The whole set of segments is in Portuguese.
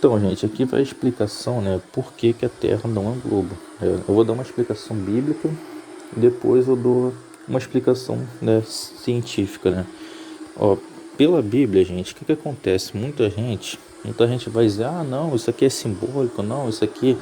Então, gente, aqui vai a explicação, né, por que que a Terra não é um globo. Eu vou dar uma explicação bíblica e depois eu dou uma explicação, né, científica, né. Ó, pela Bíblia, gente, o que que acontece? Muita gente vai dizer, ah, não, isso aqui é simbólico, não, isso aqui,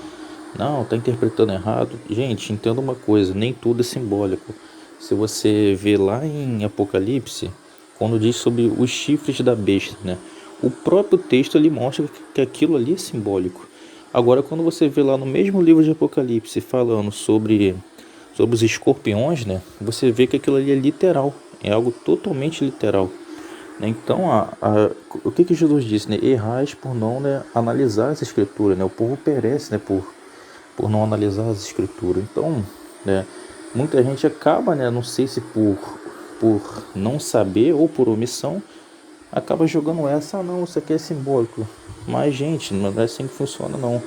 não, tá interpretando errado. Gente, entenda uma coisa, nem tudo é simbólico. Se você vê lá em Apocalipse, quando diz sobre os chifres da besta, né? O próprio texto ali mostra que aquilo ali é simbólico. Agora, quando você vê lá no mesmo livro de Apocalipse falando sobre os escorpiões, né? Você vê que aquilo ali é literal, é algo totalmente literal. Né? Então, o que Jesus disse, né? Errais por não, né, analisar as escrituras, né? O povo perece, né, por não analisar as escrituras. Então, né, muita gente acaba, né, não sei se por não saber ou por omissão, acaba jogando essa, ah, não, isso aqui é simbólico. Mas, gente, não é assim que funciona, não.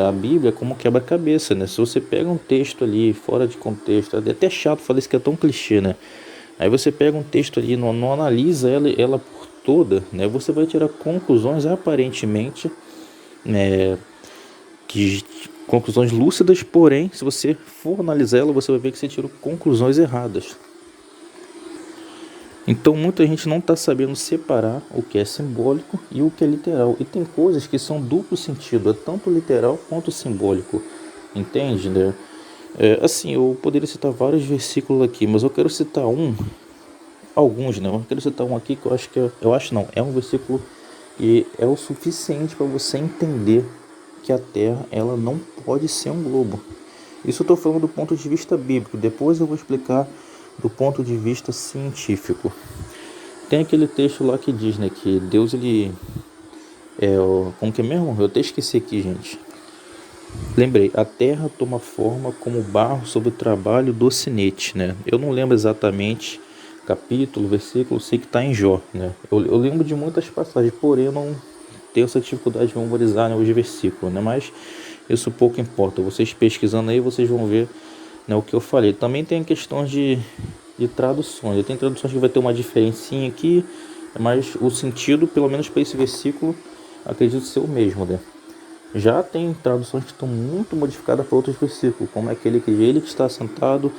A Bíblia é como quebra-cabeça, né? Se você pega um texto ali fora de contexto, é até chato falar isso que é tão clichê, né? Aí você pega um texto ali, não analisa ela por toda, né? Você vai tirar conclusões aparentemente, né, que conclusões lúcidas, porém, se você for analisar ela, você vai ver que você tirou conclusões erradas. Então muita gente não está sabendo separar o que é simbólico e o que é literal. E tem coisas que são duplo sentido, é tanto literal quanto simbólico. Entende, né? Assim, eu poderia citar vários versículos aqui, mas eu quero citar alguns, né? Eu quero citar um aqui que eu acho é um versículo que é o suficiente para você entender que a Terra ela não pode ser um globo. Isso eu estou falando do ponto de vista bíblico. Depois eu vou explicar do ponto de vista científico. Tem aquele texto lá que diz, né, que Deus ele como que é mesmo? Eu até esqueci aqui, gente. Lembrei, a terra toma forma como barro sob o trabalho do sinete, né? Eu não lembro exatamente capítulo, versículo, sei que está em Jó, né? Eu lembro de muitas passagens, porém eu não tenho essa dificuldade de memorizar, né, os versículos, né? Mas isso pouco importa. Vocês pesquisando aí, vocês vão ver, né, o que eu falei. Também tem questões de traduções. Tem traduções que vai ter uma diferencinha aqui, mas o sentido, pelo menos para esse versículo, acredito ser o mesmo, né? Já tem traduções que estão muito modificadas para outros versículos, como aquele que ele que está sentado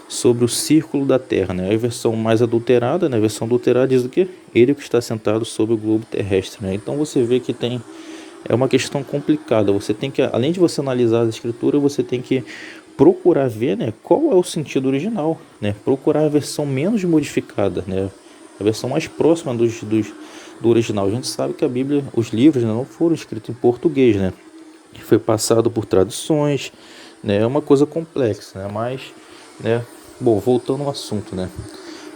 sobre o círculo da terra, né? A versão mais adulterada, né? A versão adulterada diz o quê? Ele que está sentado sobre o globo terrestre, né? Então você vê que é uma questão complicada. Você tem que, além de você analisar a escritura, você tem que procurar ver, né, qual é o sentido original, né? Procurar a versão menos modificada, né? A versão mais próxima do original. A gente sabe que a Bíblia, os livros, né, não foram escritos em português, né? Foi passado por traduções, né? É uma coisa complexa, né? Mas, né? Bom, voltando ao assunto, né?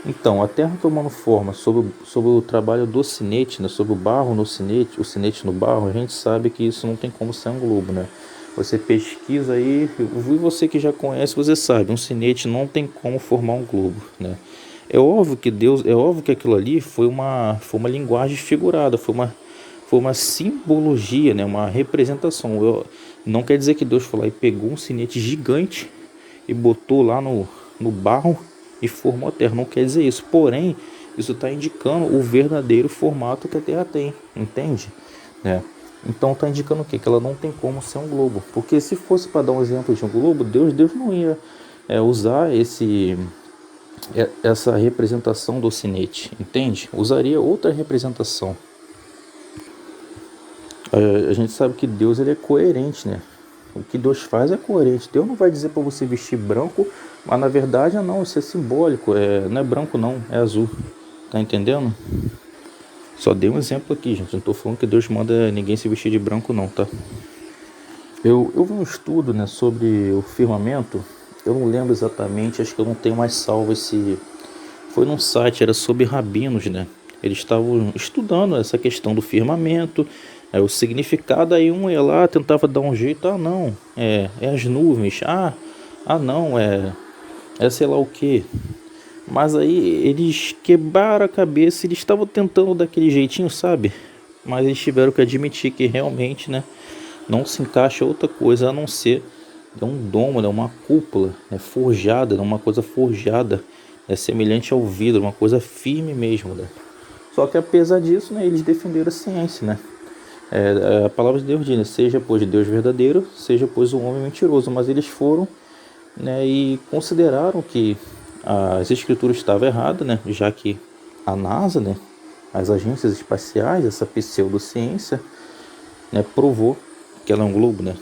Então, a Terra tomando forma sobre o trabalho do sinete, né? Sobre o barro no sinete, o sinete no barro, a gente sabe que isso não tem como ser um globo, né? Você pesquisa aí, e você que já conhece, você sabe, um sinete não tem como formar um globo, né? É óbvio que aquilo ali foi uma linguagem figurada, foi uma simbologia, né? Uma representação. Não quer dizer que Deus foi lá e pegou um sinete gigante e botou lá no barro e formou a terra. Não quer dizer isso. Porém, isso está indicando o verdadeiro formato que a Terra tem, entende? Né? Então está indicando o quê? Que ela não tem como ser um globo. Porque se fosse para dar um exemplo de um globo, Deus não ia usar essa representação do sinete, entende? Usaria outra representação. A gente sabe que Deus ele é coerente, né? O que Deus faz é coerente. Deus não vai dizer para você vestir branco, mas na verdade não, isso é simbólico. Não é branco não, é azul. Tá entendendo? Só dei um exemplo aqui, gente. Não tô falando que Deus manda ninguém se vestir de branco não, tá? Eu vi um estudo, né, sobre o firmamento. Eu não lembro exatamente, acho que eu não tenho mais salvo esse... Foi num site, era sobre rabinos, né? Eles estavam estudando essa questão do firmamento, o significado. Aí um ia lá, tentava dar um jeito, ah não, é as nuvens, não, é sei lá o que. Mas aí eles quebraram a cabeça, eles estavam tentando daquele jeitinho, sabe? Mas eles tiveram que admitir que realmente, né, não se encaixa outra coisa a não ser um domo, né, uma cúpula, né, forjada, né, uma coisa forjada, semelhante ao vidro, uma coisa firme mesmo, né? Só que apesar disso, né, eles defenderam a ciência, né? A palavra de Deus diz, né? Seja pois Deus verdadeiro, seja pois o homem mentiroso. Mas eles foram, né, e consideraram que as escrituras estavam erradas, né, já que a NASA, né, as agências espaciais, essa pseudociência, né, provou que ela é um globo, né.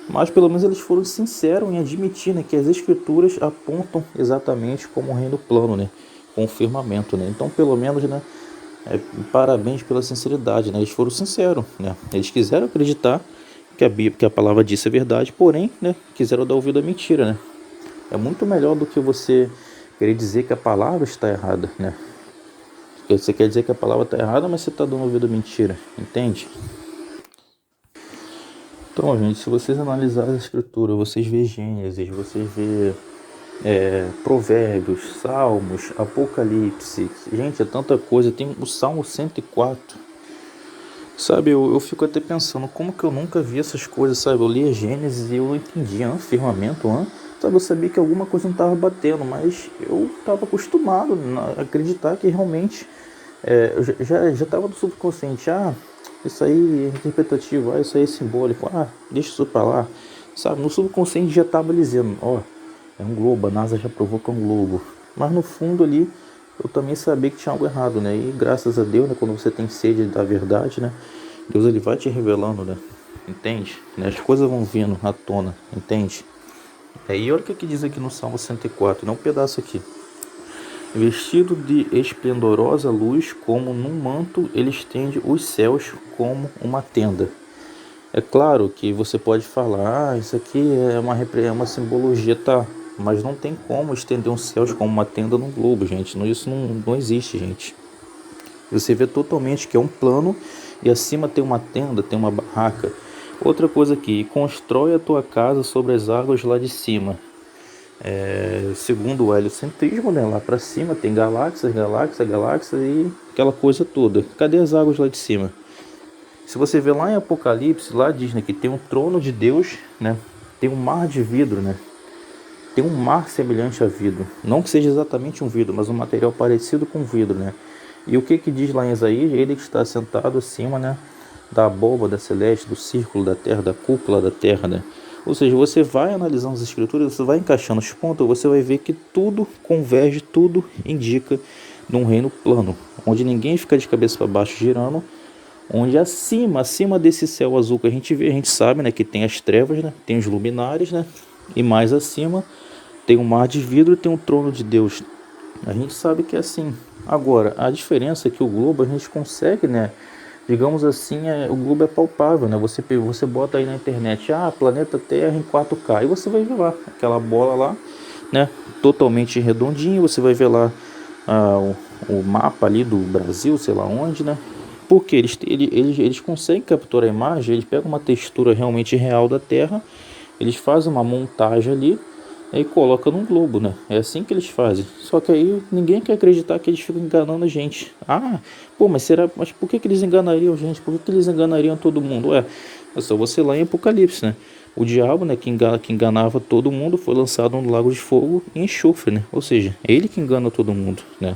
Mas pelo menos eles foram sinceros em admitir, né, que as escrituras apontam exatamente como um reino plano, né, com o firmamento, né. Então pelo menos, né, parabéns pela sinceridade, né. Eles foram sinceros, né. Eles quiseram acreditar que a palavra disse a verdade, porém, né, quiseram dar ouvido à mentira, né. É muito melhor do que você querer dizer que a palavra está errada, né. Você quer dizer que a palavra está errada, mas você está dando ouvido à mentira, entende? Então, gente, se vocês analisarem a escritura, vocês vê Gênesis, vocês vê Provérbios, Salmos, Apocalipse, gente, é tanta coisa. Tem o Salmo 104, sabe, eu fico até pensando, como que eu nunca vi essas coisas, sabe, eu li a Gênesis e eu não entendia, firmamento, sabe, eu sabia que alguma coisa não estava batendo, mas eu estava acostumado a acreditar que realmente, eu já estava no subconsciente, isso aí é interpretativo, isso aí é simbólico, deixa isso pra lá, sabe, no subconsciente já estava dizendo, é um globo, a NASA já provou que é um globo, mas no fundo ali, eu também sabia que tinha algo errado, né, e graças a Deus, né, quando você tem sede da verdade, né, Deus ele vai te revelando, né, entende, né, as coisas vão vindo à tona, entende, e olha o que diz aqui no Salmo 104, né, um pedaço aqui, vestido de esplendorosa luz, como num manto, ele estende os céus como uma tenda. É claro que você pode falar, isso aqui é uma simbologia, tá? Mas não tem como estender os céus como uma tenda num globo, gente. Isso não existe, gente. Você vê totalmente que é um plano e acima tem uma tenda, tem uma barraca. Outra coisa aqui, constrói a tua casa sobre as águas lá de cima. Segundo o heliocentrismo, né, lá para cima tem galáxias e aquela coisa toda. Cadê as águas lá de cima? Se você vê lá em Apocalipse, lá diz, né, que tem um trono de Deus, né, tem um mar de vidro, né, tem um mar semelhante a vidro. Não que seja exatamente um vidro, mas um material parecido com vidro, né. E o que diz lá em Isaías? Ele que está sentado acima, né, da abóbada celeste, do círculo da terra, da cúpula da terra, né. Ou seja, você vai analisando as escrituras, você vai encaixando os pontos, você vai ver que tudo converge, tudo indica num reino plano, onde ninguém fica de cabeça para baixo girando, onde acima desse céu azul que a gente vê, a gente sabe, né, que tem as trevas, né, tem os luminares, né, e mais acima tem um mar de vidro e tem um trono de Deus. A gente sabe que é assim. Agora, a diferença é que o globo a gente consegue, né, digamos assim, o globo é palpável, né? Você bota aí na internet, planeta Terra em 4K, e você vai ver lá, aquela bola lá, né? Totalmente redondinha, você vai ver lá o mapa ali do Brasil, sei lá onde, né? Porque eles conseguem capturar a imagem, eles pegam uma textura realmente real da Terra, eles fazem uma montagem ali, e coloca num globo, né? É assim que eles fazem. Só que aí ninguém quer acreditar que eles ficam enganando a gente. Mas por que eles enganariam a gente? Por que eles enganariam todo mundo? É só você lá em Apocalipse, né? O diabo, né, que enganava todo mundo, foi lançado no lago de fogo e enxofre, né? Ou seja, é ele que engana todo mundo, né?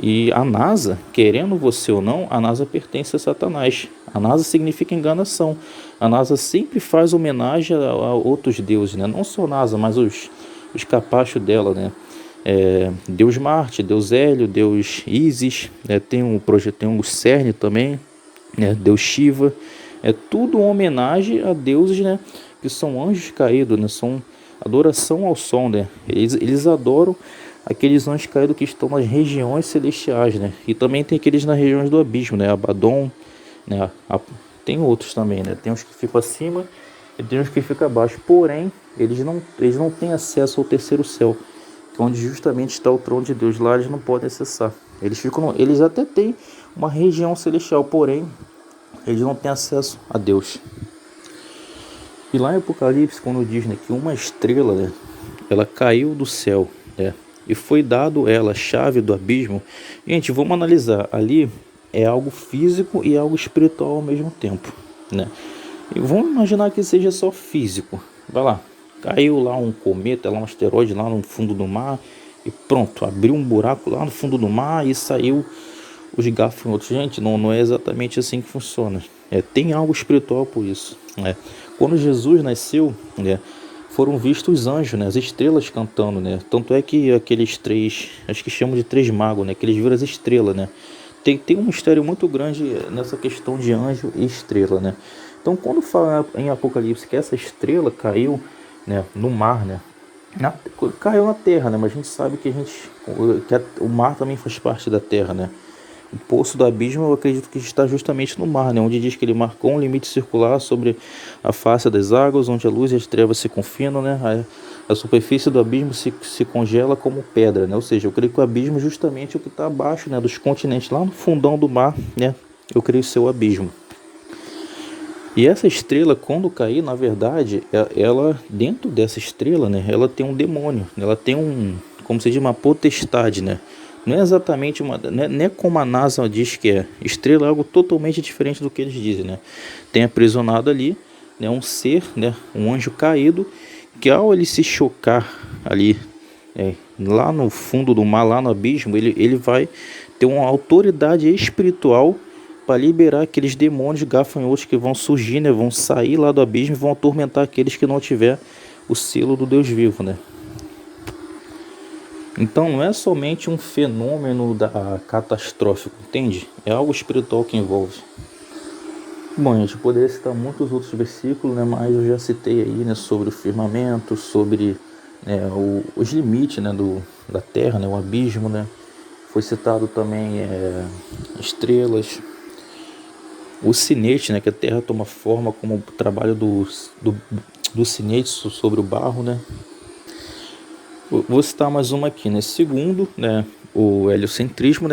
E a NASA, querendo você ou não, a NASA pertence a Satanás. A NASA significa enganação. A NASA sempre faz homenagem a outros deuses, né? Não só a NASA, mas os capachos dela, né? Deus Marte, Deus Hélio, Deus Ísis, né? Tem o CERN também, né? Deus Shiva. É tudo uma homenagem a deuses, né? Que são anjos caídos, né? São adoração ao sol, né? Eles adoram aqueles anjos caídos que estão nas regiões celestiais, né? E também tem aqueles nas regiões do abismo, né? Abaddon, né? Tem outros também, né? Tem uns que ficam acima e tem uns que ficam abaixo. Porém, eles não têm acesso ao terceiro céu, que é onde justamente está o trono de Deus. Lá eles não podem acessar. Eles até têm uma região celestial, porém eles não têm acesso a Deus. E lá em Apocalipse, quando diz, né, que uma estrela, né, ela caiu do céu, né, e foi dado ela a chave do abismo. Gente, vamos analisar. Ali é algo físico e algo espiritual ao mesmo tempo, né? E vamos imaginar que seja só físico. Vai lá, caiu lá um cometa, lá um asteroide lá no fundo do mar e pronto, abriu um buraco lá no fundo do mar e saiu os gafanhotos. Gente, não é exatamente assim que funciona. Tem algo espiritual por isso. Quando Jesus nasceu, foram vistos os anjos, as estrelas cantando. Tanto é que aqueles três, acho que chamam de três magos, que eles viram as estrelas. Tem um mistério muito grande nessa questão de anjo e estrela. Então, quando fala em Apocalipse que essa estrela caiu, no mar, caiu na terra, mas a gente sabe que o mar também faz parte da terra. O poço do abismo, eu acredito que está justamente no mar, onde diz que ele marcou um limite circular sobre a face das águas, onde a luz e as trevas se confinam. A superfície do abismo se congela como pedra, ou seja, eu creio que o abismo é justamente o que está abaixo, dos continentes, lá no fundão do mar, eu creio ser o abismo. E essa estrela, quando cair, na verdade, ela dentro dessa estrela, ela tem um demônio, ela tem como se diz, uma potestade, Não é exatamente não é como a NASA diz que é. Estrela é algo totalmente diferente do que eles dizem, Tem aprisionado ali, um ser, um anjo caído, que ao ele se chocar ali, lá no fundo do mar, lá no abismo, ele vai ter uma autoridade espiritual para liberar aqueles demônios gafanhotos que vão surgir, vão sair lá do abismo e vão atormentar aqueles que não tiver o selo do Deus vivo, Então não é somente um fenômeno catastrófico, entende? É algo espiritual que envolve. Bom, gente, poderia citar muitos outros versículos, mas eu já citei aí, sobre o firmamento, sobre os limites, da terra, o abismo, Foi citado também estrelas, o sinete, que a terra toma forma como o trabalho do sinete sobre o barro, Vou citar mais uma aqui, Segundo, o heliocentrismo,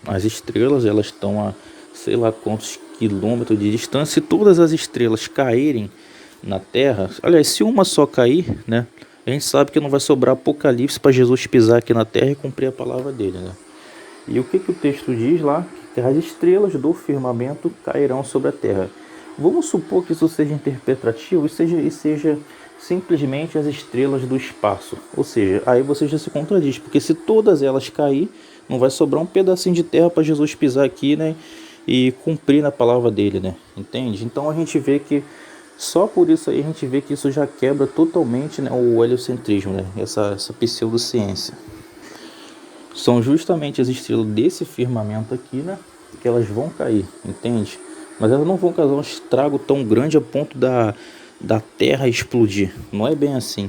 As estrelas, elas estão a sei lá quantos quilômetros de distância. Se todas as estrelas caírem na Terra, aliás, se uma só cair, a gente sabe que não vai sobrar apocalipse para Jesus pisar aqui na Terra e cumprir a palavra dele, E o que o texto diz lá? Que as estrelas do firmamento cairão sobre a Terra. Vamos supor que isso seja interpretativo e seja simplesmente as estrelas do espaço. Ou seja, aí você já se contradiz, porque se todas elas cair, não vai sobrar um pedacinho de terra para Jesus pisar aqui, e cumprir na palavra dele, entende? Então a gente vê que só por isso aí a gente vê que isso já quebra totalmente, o heliocentrismo, essa pseudociência. São justamente as estrelas desse firmamento aqui, que elas vão cair, entende? Mas elas não vão causar um estrago tão grande a ponto da terra explodir. Não é bem assim.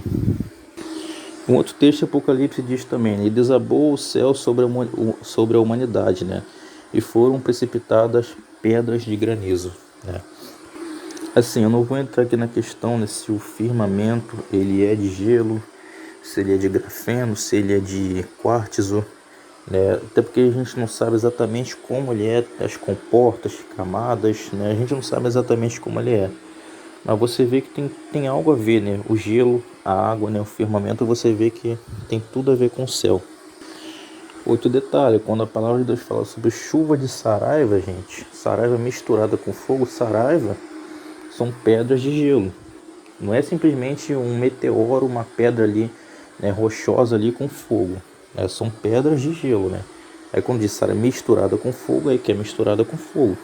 Um outro texto de Apocalipse diz também, e desabou o céu sobre a humanidade, e foram precipitadas pedras de granizo, Assim, eu não vou entrar aqui na questão, se o firmamento ele é de gelo, se ele é de grafeno, se ele é de quartzo, até porque a gente não sabe exatamente como ele é, as comportas, camadas, a gente não sabe exatamente como ele é. Mas você vê que tem algo a ver, o gelo, a água, o firmamento, você vê que tem tudo a ver com o céu. Outro detalhe, quando a palavra de Deus fala sobre chuva de saraiva, gente, saraiva misturada com fogo, saraiva são pedras de gelo. Não é simplesmente um meteoro, uma pedra ali, rochosa ali com fogo. São pedras de gelo, Aí quando diz saraiva misturada com fogo, aí que é misturada com fogo.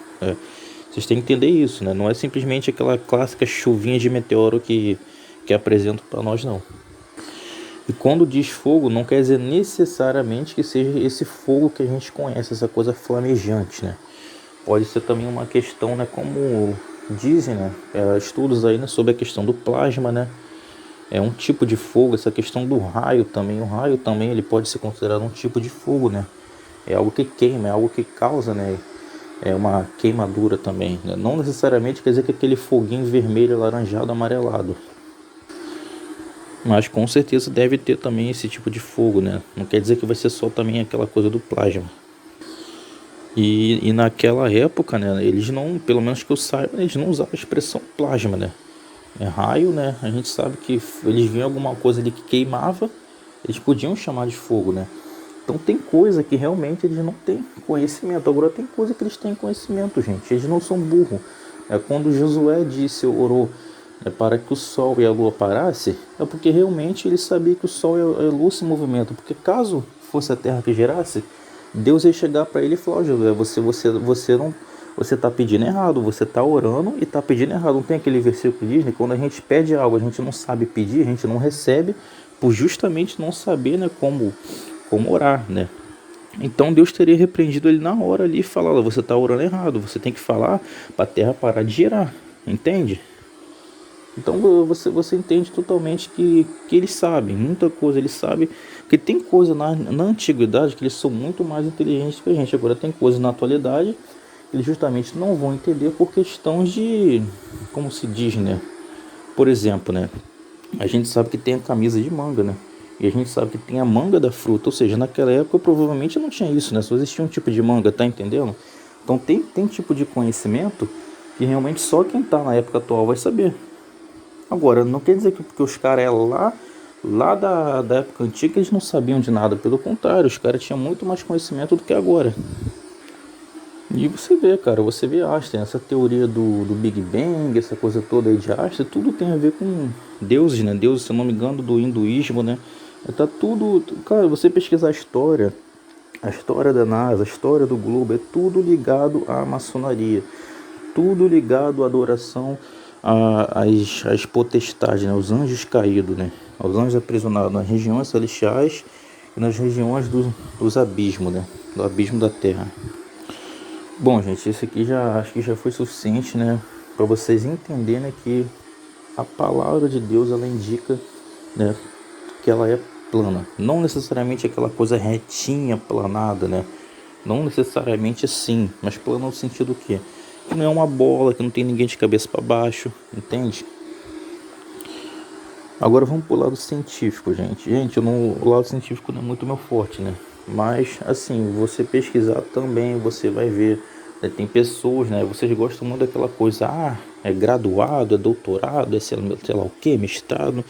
Vocês têm que entender isso, Não é simplesmente aquela clássica chuvinha de meteoro que apresento para nós, não. E quando diz fogo, não quer dizer necessariamente que seja esse fogo que a gente conhece, essa coisa flamejante, Pode ser também uma questão, como dizem, estudos aí, sobre a questão do plasma, É um tipo de fogo, essa questão do raio também. O raio também ele pode ser considerado um tipo de fogo, É algo que queima, é algo que causa, É uma queimadura também, Não necessariamente quer dizer que aquele foguinho vermelho, alaranjado, amarelado. Mas com certeza deve ter também esse tipo de fogo, Não quer dizer que vai ser só também aquela coisa do plasma. E naquela época, eles não, pelo menos que eu saiba, eles não usavam a expressão plasma, Raio, a gente sabe que eles viam alguma coisa ali que queimava, eles podiam chamar de fogo, Então tem coisa que realmente eles não têm conhecimento. Agora tem coisa que eles têm conhecimento, gente. Eles não são burros. Quando Josué orou para que o sol e a lua parassem, é porque realmente ele sabia que o sol e a lua se movimentam. Porque caso fosse a terra que gerasse, Deus ia chegar para ele e falar: ó, Josué, você não, você está pedindo errado, você está orando e está pedindo errado. Não tem aquele versículo que diz, né, quando a gente pede algo, a gente não sabe pedir, a gente não recebe, por justamente não saber, né, como orar, né? Então Deus teria repreendido ele na hora ali e falado: você está orando errado, você tem que falar para a terra parar de girar, entende? Então você entende totalmente que eles sabem, muita coisa eles sabem, porque tem coisa na antiguidade que eles são muito mais inteligentes que a gente. Agora tem coisa na atualidade que eles justamente não vão entender por questões de, como se diz, né? Por exemplo, né? A gente sabe que tem a camisa de manga, né? E a gente sabe que tem a manga da fruta, ou seja, naquela época provavelmente não tinha isso, né? Só existia um tipo de manga, tá entendendo? Então tem tipo de conhecimento que realmente só quem tá na época atual vai saber. Agora, não quer dizer que porque os caras é lá da época antiga eles não sabiam de nada. Pelo contrário, os caras tinham muito mais conhecimento do que agora. E você vê, cara, você vê Einstein, essa teoria do Big Bang, essa coisa toda aí de Einstein, tudo tem a ver com deuses, né? Deuses, se eu não me engano, do hinduísmo, né? Tá tudo... Cara, você pesquisar a história da NASA, a história do globo, é tudo ligado à maçonaria. Tudo ligado à adoração às potestades, né? Os anjos caídos, né? Aos anjos aprisionados nas regiões celestiais e nas regiões dos abismos, né? Do abismo da Terra. Bom, gente, esse aqui já acho que já foi suficiente, né? Para vocês entenderem, né, que a palavra de Deus ela indica, né, que ela é plana. Não necessariamente aquela coisa retinha, planada, né? Não necessariamente assim, mas plana no sentido que não é uma bola, que não tem ninguém de cabeça para baixo, entende? Agora vamos pro lado científico, gente. Gente, o lado científico não é muito meu forte, né? Mas, assim, você pesquisar também, você vai ver, né? Tem pessoas, né? Vocês gostam muito daquela coisa, é graduado, é doutorado, é sei lá o que, mestrado.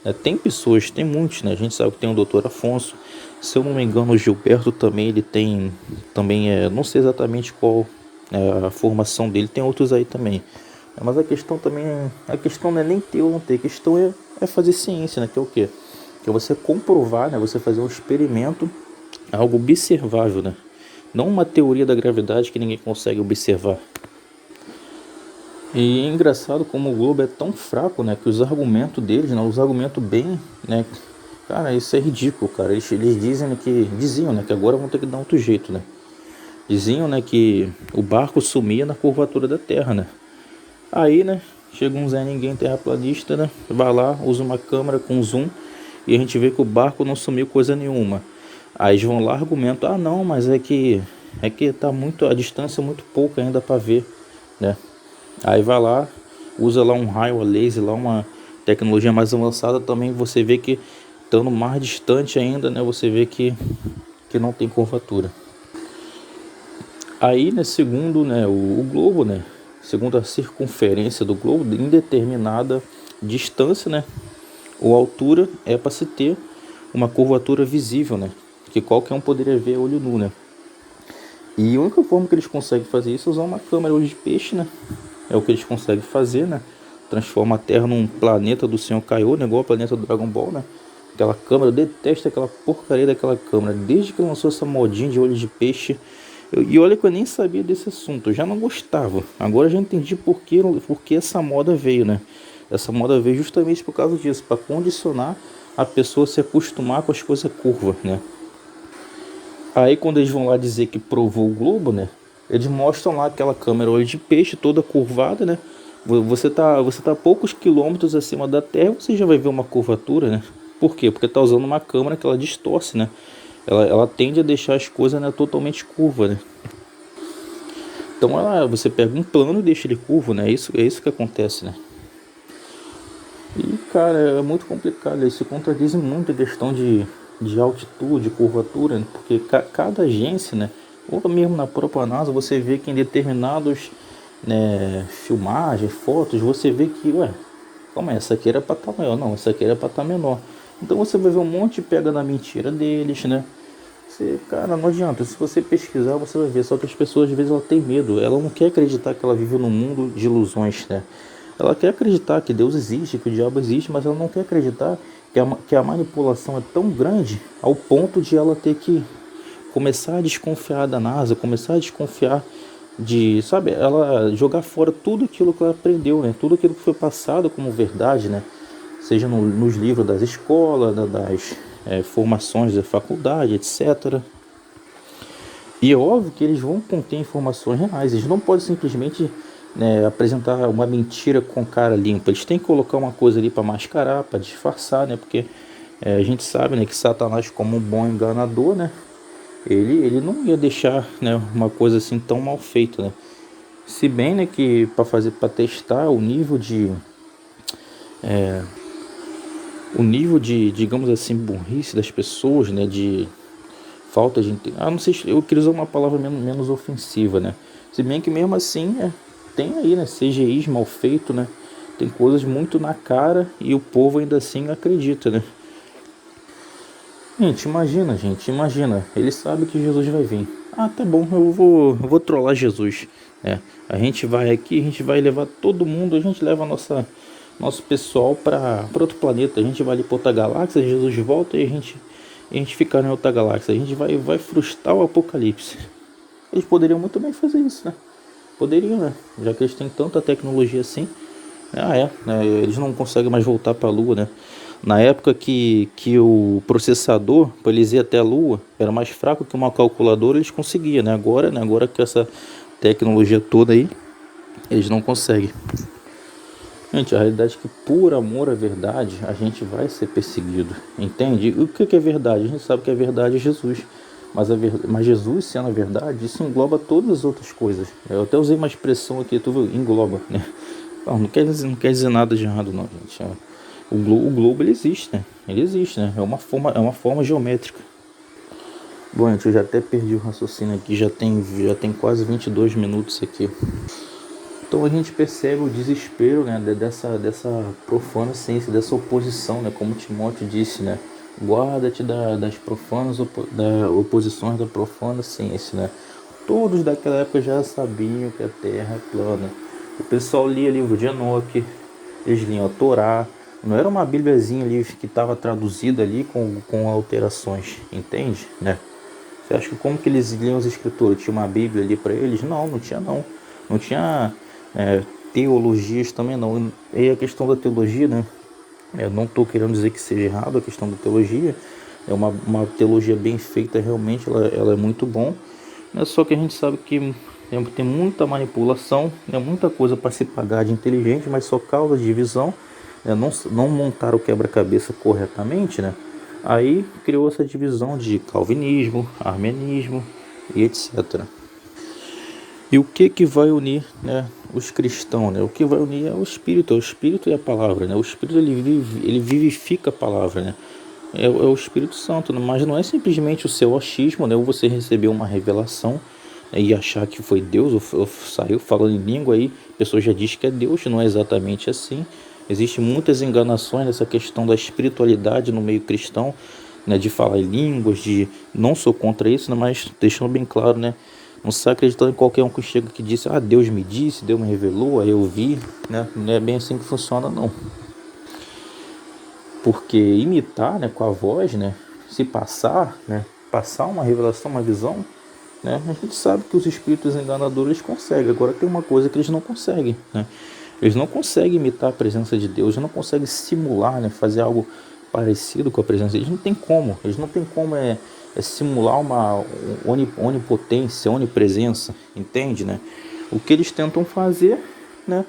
Né? Tem pessoas, tem muitos, né? A gente sabe que tem o doutor Afonso. Se eu não me engano, o Gilberto também, ele tem, também não sei exatamente qual é a formação dele, tem outros aí também. Mas a questão também, a questão não é nem ter ou não ter, a questão é fazer ciência, né? Que é o quê? Que é você comprovar, né? Você fazer um experimento, algo observável, né? Não uma teoria da gravidade que ninguém consegue observar. E é engraçado como o globo é tão fraco, né? Que os argumentos deles, né? Os argumentos bem, né? Cara, isso é ridículo, cara. Eles diziam, né? Que agora vão ter que dar outro jeito, né? Diziam, né? Que o barco sumia na curvatura da Terra, né? Aí, né, chega um Zé Ninguém terraplanista, né, vai lá, usa uma câmera com zoom e a gente vê que o barco não sumiu coisa nenhuma. Aí eles vão lá argumentam, não, mas é que tá muito, a distância é muito pouca ainda para ver, né? Aí vai lá, usa lá um raio a laser, lá uma tecnologia mais avançada também, você vê que estando mais distante ainda, né, você vê que não tem curvatura. Aí, né, segundo, né, o globo, né, segundo a circunferência do globo, em determinada distância, né, ou altura, é para se ter uma curvatura visível, né, que qualquer um poderia ver a olho nu, né. E a única forma que eles conseguem fazer isso é usar uma câmera olho de peixe, né, é o que eles conseguem fazer, né, transforma a Terra num planeta do Senhor Kaiô, né, igual o planeta do Dragon Ball, né. Aquela câmera, eu detesto aquela porcaria daquela câmera, desde que lançou essa modinha de olho de peixe. E olha que eu nem sabia desse assunto, eu já não gostava. Agora eu já entendi por que essa moda veio, né? Essa moda veio justamente por causa disso, para condicionar a pessoa a se acostumar com as coisas curvas, né? Aí quando eles vão lá dizer que provou o globo, né? Eles mostram lá aquela câmera olho de peixe toda curvada, né? Você tá a poucos quilômetros acima da Terra, você já vai ver uma curvatura, né? Por quê? Porque tá usando uma câmera que ela distorce, né? Ela tende a deixar as coisas, né, totalmente curvas, né? Então você pega um plano e deixa ele curvo, né? É isso que acontece, né? E, cara, é muito complicado. Isso contradiz muito a questão de altitude, curvatura, né? Porque cada agência, né? Ou mesmo na própria NASA, você vê que em determinados, né, filmagens, fotos, você vê que, calma aí, essa aqui era para estar maior, não, essa aqui era para estar menor. Então você vai ver um monte de pega na mentira deles, né? Cara, não adianta, se você pesquisar você vai ver, só que as pessoas às vezes ela tem medo, ela não quer acreditar que ela vive num mundo de ilusões, né? Ela quer acreditar que Deus existe, que o diabo existe, mas ela não quer acreditar que a manipulação é tão grande ao ponto de ela ter que começar a desconfiar da NASA, começar a desconfiar de, sabe, ela jogar fora tudo aquilo que ela aprendeu, né? Tudo aquilo que foi passado como verdade, né? Seja nos livros das escolas, das formações da faculdade, etc. E é óbvio que eles vão conter informações reais, eles não podem simplesmente, né, apresentar uma mentira com cara limpa, eles têm que colocar uma coisa ali para mascarar, para disfarçar, né? Porque a gente sabe, né, que Satanás, como um bom enganador, né, ele não ia deixar, né, uma coisa assim tão mal feita, né? Se bem, né, que para testar o nível de, digamos assim, burrice das pessoas, né, de falta de, não sei, eu queria usar uma palavra menos ofensiva, né? Se bem que mesmo assim, tem aí, né, CGIs mal feito, né? Tem coisas muito na cara e o povo ainda assim acredita, né? Gente, imagina, ele sabe que Jesus vai vir. Ah, tá bom, eu vou trollar Jesus. A gente vai aqui, a gente vai levar todo mundo, a gente leva nosso pessoal para outro planeta. A gente vai ali para outra galáxia, Jesus volta e a gente fica em outra galáxia. A gente vai frustrar o apocalipse. Eles poderiam muito bem fazer isso, né? Poderiam, né? Já que eles têm tanta tecnologia assim. Né? Eles não conseguem mais voltar para a Lua, né? Na época que o processador, para eles ir até a Lua, era mais fraco que uma calculadora, eles conseguiam, né? Agora que essa tecnologia toda aí, eles não conseguem. Gente, a realidade é que por amor à verdade, a gente vai ser perseguido, entende? E o que é verdade? A gente sabe que a verdade é Jesus. Mas Jesus sendo a verdade, isso engloba todas as outras coisas. Eu até usei uma expressão aqui, tu viu? Engloba, né? Não quer dizer nada de errado não, gente. O globo ele existe, né? Ele existe, né? É uma forma geométrica. Bom, gente, eu já até perdi o raciocínio aqui, já tem quase 22 minutos aqui. Então a gente percebe o desespero, né, dessa profana ciência, dessa oposição, né, como Timóteo disse, né? Guarda-te das oposições da profana ciência, né? Todos daquela época já sabiam que a Terra é plana. O pessoal lia livro de Enoque, eles liam a Torá. Não era uma bíbliazinha ali que estava traduzida ali com alterações, entende? Né? Você acha que como que eles liam as escrituras? Tinha uma bíblia ali para eles? Não tinha não. Não tinha teologias também não. E a questão da teologia, né? Eu não estou querendo dizer que seja errado a questão da teologia. É uma teologia bem feita, realmente ela é muito bom. Só que a gente sabe que tem muita manipulação, muita coisa para se pagar de inteligente, mas só causa divisão. Não montar o quebra-cabeça corretamente, né? Aí criou essa divisão de calvinismo, armenismo e etc. E o que vai unir, né, os cristãos, né? O que vai unir é o Espírito e a palavra, né? O Espírito ele vivifica a palavra, né? É o Espírito Santo, né? Mas não é simplesmente o seu achismo, né? Ou você recebeu uma revelação, né, e achar que foi Deus, ou saiu falando em língua aí, a pessoa já diz que é Deus, não é exatamente assim. Existem muitas enganações nessa questão da espiritualidade no meio cristão, né, de falar em línguas, não sou contra isso, né, mas deixando bem claro, né, não se acreditando em qualquer um que chega que disse, Deus me disse, Deus me revelou, aí eu vi, né, não é bem assim que funciona não. Porque imitar, né, com a voz, né, se passar, né, passar uma revelação, uma visão, né, a gente sabe que os espíritos enganadores conseguem. Agora tem uma coisa que eles não conseguem, né? Eles não conseguem imitar a presença de Deus, eles não conseguem simular, né, fazer algo parecido com a presença de Deus. Eles não têm como simular uma onipotência, onipresença, entende, né? O que eles tentam fazer, né?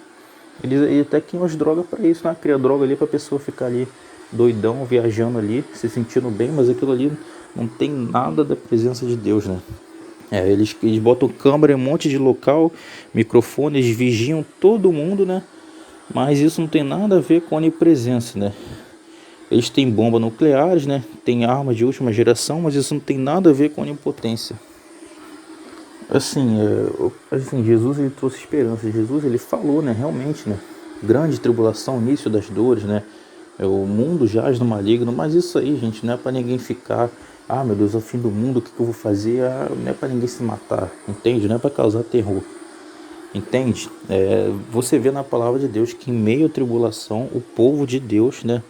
Eles até criam as drogas para isso, né? Cria droga ali para a pessoa ficar ali doidão, viajando ali, se sentindo bem, mas aquilo ali não tem nada da presença de Deus, né? Eles botam câmera em um monte de local, microfones, vigiam todo mundo, né? Mas isso não tem nada a ver com onipresença, né? Eles têm bombas nucleares, né? Tem armas de última geração, mas isso não tem nada a ver com onipotência. Assim, Jesus ele trouxe esperança. Jesus ele falou, né? Realmente, né? Grande tribulação, início das dores, né? O mundo jaz no maligno, mas isso aí, gente, não é para ninguém ficar, meu Deus, é o fim do mundo, o que eu vou fazer? Não é para ninguém se matar, entende? Não é para causar terror, entende? Você vê na palavra de Deus que em meio à tribulação, o povo de Deus, né?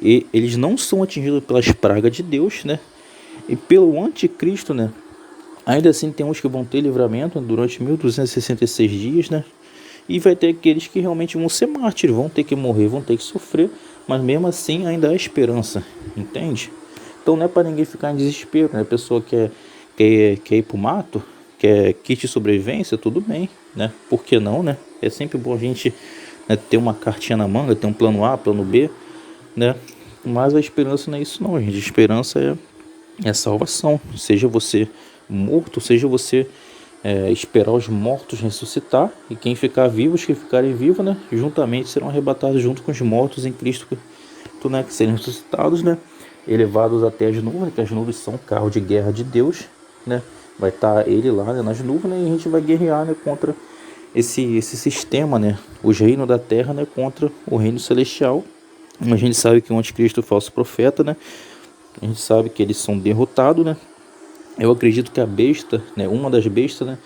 E eles não são atingidos pelas pragas de Deus, né? E pelo anticristo, né? Ainda assim tem uns que vão ter livramento durante 1266 dias, né? E vai ter aqueles que realmente vão ser mártires, vão ter que morrer, vão ter que sofrer, mas mesmo assim ainda há esperança, entende? Então não é para ninguém ficar em desespero, né? A pessoa quer ir pro mato, quer kit de sobrevivência, tudo bem, né? Por que não, né? É sempre bom a gente, né, ter uma cartinha na manga, ter um plano A, plano B, né? Mas a esperança não é isso não, gente. A esperança é a salvação. Seja você morto, seja você esperar os mortos ressuscitar, e quem ficar vivo, os que ficarem vivos, né, juntamente serão arrebatados junto com os mortos em Cristo, né, que serem ressuscitados, né, elevados até as nuvens, que as nuvens são o carro de guerra de Deus, né, vai estar ele lá, né, nas nuvens, né, e a gente vai guerrear, né, contra esse sistema, né, os reinos da terra, né, contra o reino celestial. A gente sabe que o anticristo é o falso profeta, né, a gente sabe que eles são derrotados, né. Eu acredito que a besta, né, uma das bestas, né,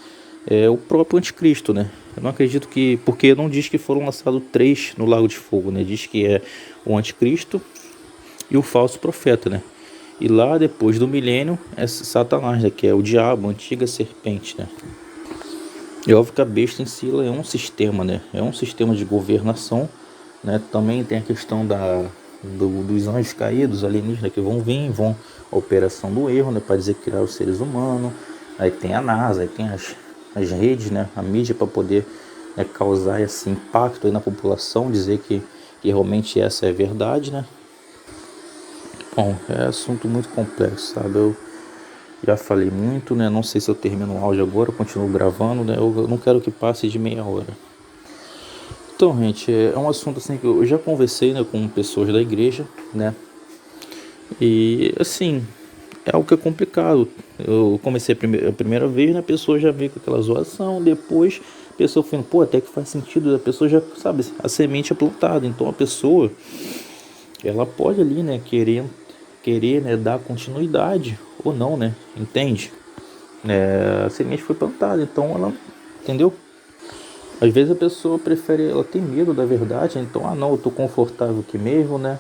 é o próprio anticristo, né. Eu não acredito que, porque não diz que foram lançados 3 no lago de fogo, né, diz que é o anticristo e o falso profeta, né. E lá depois do milênio é Satanás, né, que é o diabo, a antiga serpente, né. É óbvio que a besta em si é um sistema, né, é um sistema de governação, né. Também tem a questão dos anjos caídos, alienígenas que vão vir, a operação do erro, né, para dizer que criar os seres humanos. Aí tem a NASA, aí tem as redes, né, a mídia, para poder, né, causar esse impacto aí na população, dizer que realmente essa é a verdade, né. Bom, é assunto muito complexo, sabe? Eu já falei muito, né? Não sei se eu termino o áudio agora, eu continuo gravando, né? Eu não quero que passe de meia hora. Então, gente, é um assunto assim que eu já conversei, né, com pessoas da igreja, né? E assim, é algo que é complicado. Eu comecei a primeira vez, né? A pessoa já veio com aquela zoação, depois a pessoa foi, pô, até que faz sentido, a pessoa já sabe, a semente é plantada, então a pessoa, ela pode ali, né, querer, né, dar continuidade ou não, né? Entende? A semente foi plantada, então ela, entendeu? Às vezes a pessoa prefere, ela tem medo da verdade, então, não, eu tô confortável aqui mesmo, né?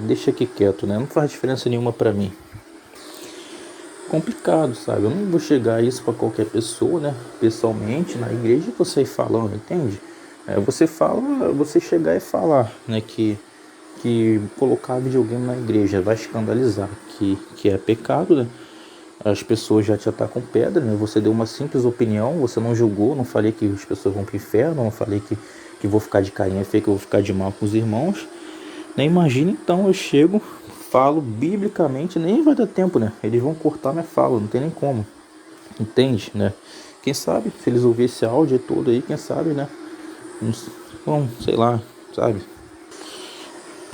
Deixa aqui quieto, né? Não faz diferença nenhuma pra mim. Complicado, sabe? Eu não vou chegar isso pra qualquer pessoa, né? Pessoalmente, na igreja, você ir falando, entende? Você chegar e falar, né, que colocar videogame na igreja vai escandalizar, que é pecado, né? As pessoas já te atacam pedra, né? Você deu uma simples opinião, você não julgou, não falei que as pessoas vão pro inferno, não falei que vou ficar de carinha feia, que eu vou ficar de mal com os irmãos. Nem imagina, então, eu chego, falo biblicamente, nem vai dar tempo, né? Eles vão cortar minha fala, não tem nem como. Entende, né? Quem sabe, se eles ouvirem esse áudio todo aí, quem sabe, né? Bom, sei lá, sabe?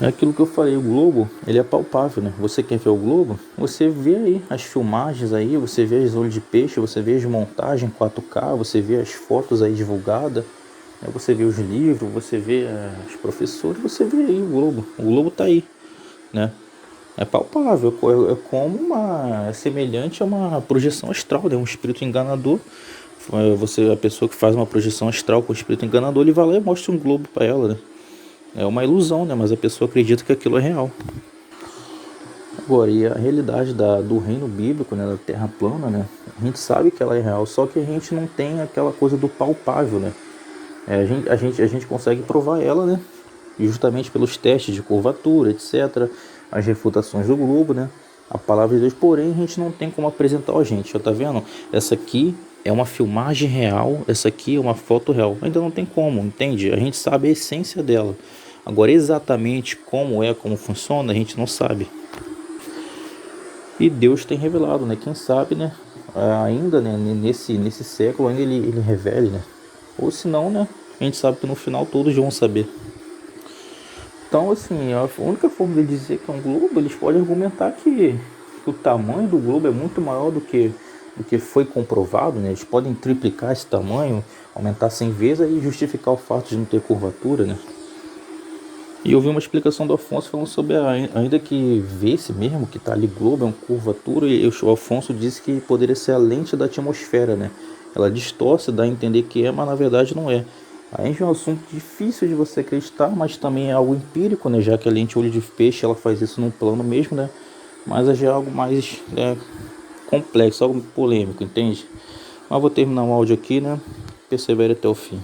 É aquilo que eu falei, o Globo, ele é palpável, né? Você quer ver o Globo? Você vê aí as filmagens aí, você vê as olhos de peixe, você vê as montagens 4K, você vê as fotos aí divulgadas, né? Você vê os livros, você vê os professores, você vê aí o Globo. O Globo tá aí, né? É palpável, é como é semelhante a uma projeção astral, né? Um espírito enganador. A pessoa que faz uma projeção astral com o espírito enganador, ele vai lá e mostra um globo para ela, né? É uma ilusão, né? Mas a pessoa acredita que aquilo é real. Agora, e a realidade do reino bíblico, né? Da terra plana, né? A gente sabe que ela é real, só que a gente não tem aquela coisa do palpável, né? A gente consegue provar ela, né? E justamente pelos testes de curvatura, etc. As refutações do globo, né? A palavra de Deus, porém, a gente não tem como apresentar a gente. Ó, tá vendo? Essa aqui é uma filmagem real, essa aqui é uma foto real. Ainda não tem como, entende? A gente sabe a essência dela. Agora, exatamente como funciona, a gente não sabe. E Deus tem revelado, né? Quem sabe, né? Ainda, né? Nesse século, ainda ele revele, né? Ou se não, né? A gente sabe que no final todos vão saber. Então, assim, a única forma de dizer que é um globo, eles podem argumentar que o tamanho do globo é muito maior do que foi comprovado, né? Eles podem triplicar esse tamanho, aumentar 100 vezes e justificar o fato de não ter curvatura, né? E eu vi uma explicação do Afonso falando sobre ainda que vê-se mesmo que está ali globo, é uma curvatura, e o Afonso disse que poderia ser a lente da atmosfera, né? Ela distorce, dá a entender que é, mas na verdade não é. Aí é um assunto difícil de você acreditar, mas também é algo empírico, né? Já que a lente olho de peixe ela faz isso num plano mesmo, né? Mas já é algo mais, né, complexo, algo polêmico, entende? Mas vou terminar o áudio aqui, né? Persevere até o fim.